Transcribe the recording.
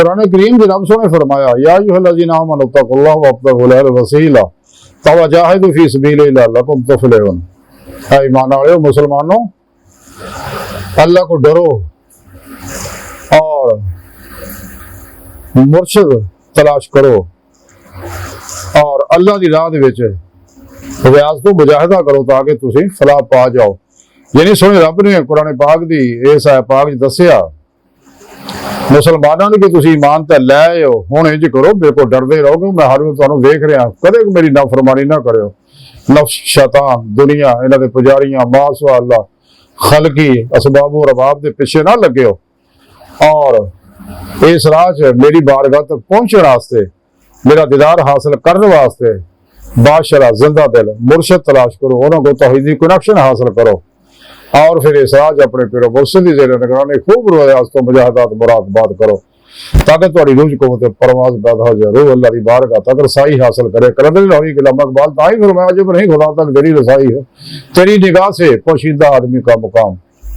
कुरान करीम के रब सोने फरमाया या अय्युहल्लज़ीना आमनू तक़ुल्लाह वब्तगू इलैहिल वसीला वजाहिदू फी सबीलिही लअल्लकुम तुफ़्लिहून। ऐ ईमान वालेओ मुसलमानों, अल्लाह को डरो और मुर्शिद तलाश करो और अल्लाह की राह दे विच रियाज तो मुजाहिदा करो ताकि तुसीं फलाह पा जाओ। यानी सोने रब ने कुरान पाक दी इस आयत पाक दस्सिया मुसलमानों ने कि तुसीं ईमान ते लै आओ, हुण इंज करो मेरे को डरदे रहो कि मैं हर वेले तुहानूं वेख रहा, कदे मेरी नाफरमानी ना करियो। नफ्स, शैतान, दुनिया, इन्हां दे पुजारियां, मासवा अल्लाह, खलकी, असबाबो रबाब दे पिछे ना लगे हो और इस राह च मेरी बारगाह तक पहुंचने वास्ते, मेरा दीदार हासिल करने वास्ते बादशाह जिंदा दिल मुर्शद तलाश करो, उन्होंने को तौहीदी कनेक्शन हासिल करो और फिर इस राह अपने पिरो मुर्शद की जेर निगरानी खूब रियाज तो मुजाहिदात मुराकबात करो ताकि तुम्हारी रूह कुव्वत परवाज़ पैदा हो जाए, रूह अल्लाह की बारगाह तक रसाई हासिल करे। करने लगी अल्लामा इकबाल ताई फरमाया जब नहीं खुदा तक तेरी रसाई है, तेरी निगाह से पोशीदा आदमी का मुकाम।